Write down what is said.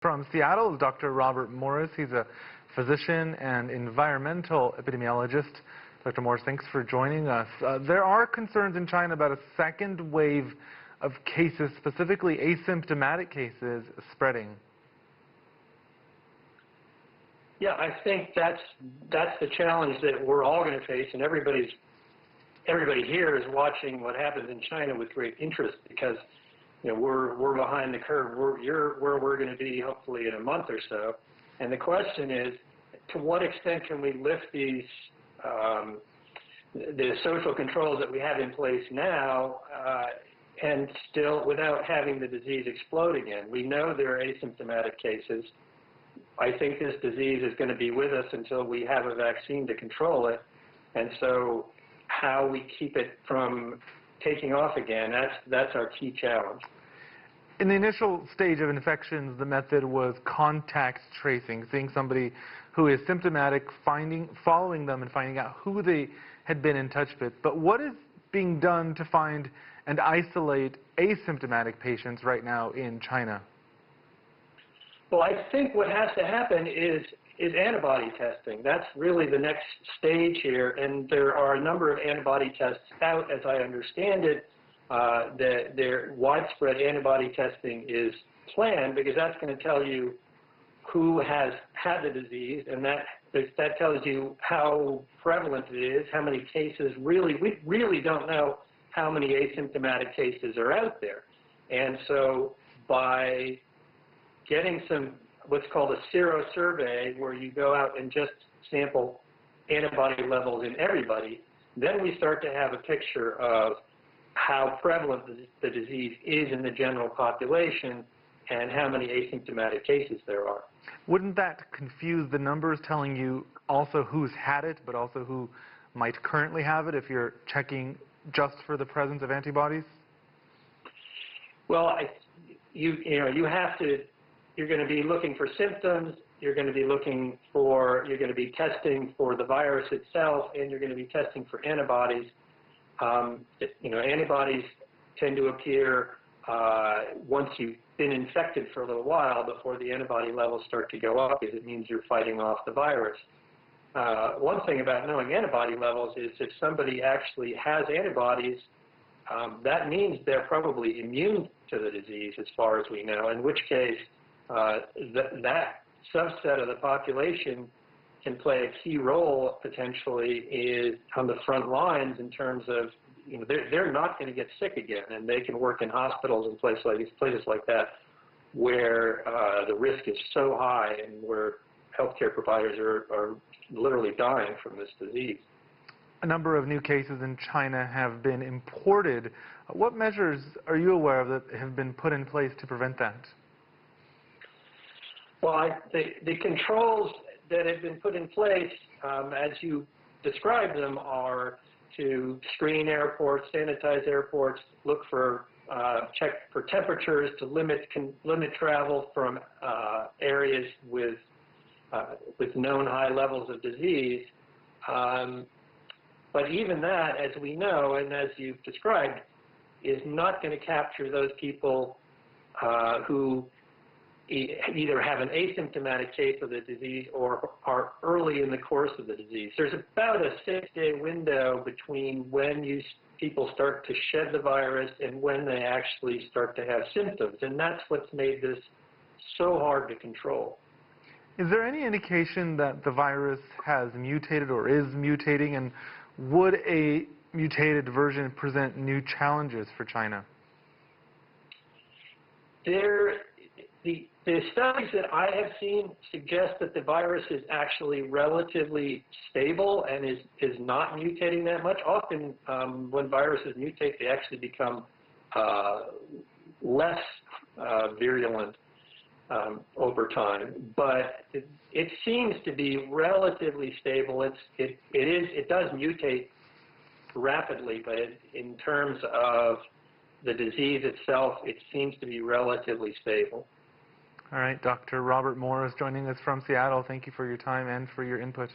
From Seattle is Dr. Robert Morris. He's a physician and environmental epidemiologist. Dr. Morris, thanks for joining us. There are concerns in China about a second wave of cases, specifically asymptomatic cases, spreading. Yeah, I think that's the challenge that we're all going to face, and everybody here is watching what happens in China with great interest because we're behind the curve. You're where we're going to be hopefully in a month or so, and the question is, to what extent can we lift these the social controls that we have in place now and still without having the disease explode again? We know there are asymptomatic cases. I think this disease is going to be with us until we have a vaccine to control it, and so how we keep it from taking off again, that's our key challenge. In the initial stage of infections, the method was contact tracing, seeing somebody who is symptomatic, following them and finding out who they had been in touch with. But what is being done to find and isolate asymptomatic patients right now in China? Well, I think what has to happen is antibody testing. That's really the next stage here, and there are a number of antibody tests out, as I understand it. Their widespread antibody testing is planned because that's going to tell you who has had the disease, and that tells you how prevalent it is, how many cases. We really don't know how many asymptomatic cases are out there. And so by getting some what's called a serosurvey, where you go out and just sample antibody levels in everybody, then we start to have a picture of how prevalent the disease is in the general population and how many asymptomatic cases there are. Wouldn't that confuse the numbers telling you also who's had it, but also who might currently have it if you're checking just for the presence of antibodies? Well, you have to. You're going to be looking for symptoms, you're going to be testing for the virus itself, and you're going to be testing for antibodies. Antibodies tend to appear once you've been infected for a little while before the antibody levels start to go up, because it means you're fighting off the virus. One thing about knowing antibody levels is if somebody actually has antibodies, that means they're probably immune to the disease as far as we know, in which case that subset of the population can play a key role potentially on the front lines in terms of, they're not going to get sick again, and they can work in hospitals and places like that where the risk is so high and where healthcare providers are literally dying from this disease. A number of new cases in China have been imported. What measures are you aware of that have been put in place to prevent that? Well, the controls that have been put in place, as you described them, are to screen airports, sanitize airports, check for temperatures, to limit travel from areas with known high levels of disease. But even that, as we know, and as you've described, is not going to capture those people who either have an asymptomatic case of the disease or are early in the course of the disease. There's about a 6-day window between when people start to shed the virus and when they actually start to have symptoms, and that's what's made this so hard to control. Is there any indication that the virus has mutated or is mutating, and would a mutated version present new challenges for China? The studies that I have seen suggest that the virus is actually relatively stable and is not mutating that much. Often when viruses mutate, they actually become less virulent over time. But it seems to be relatively stable. It does mutate rapidly, but in terms of the disease itself, it seems to be relatively stable. All right, Dr. Robert Morris joining us from Seattle. Thank you for your time and for your input.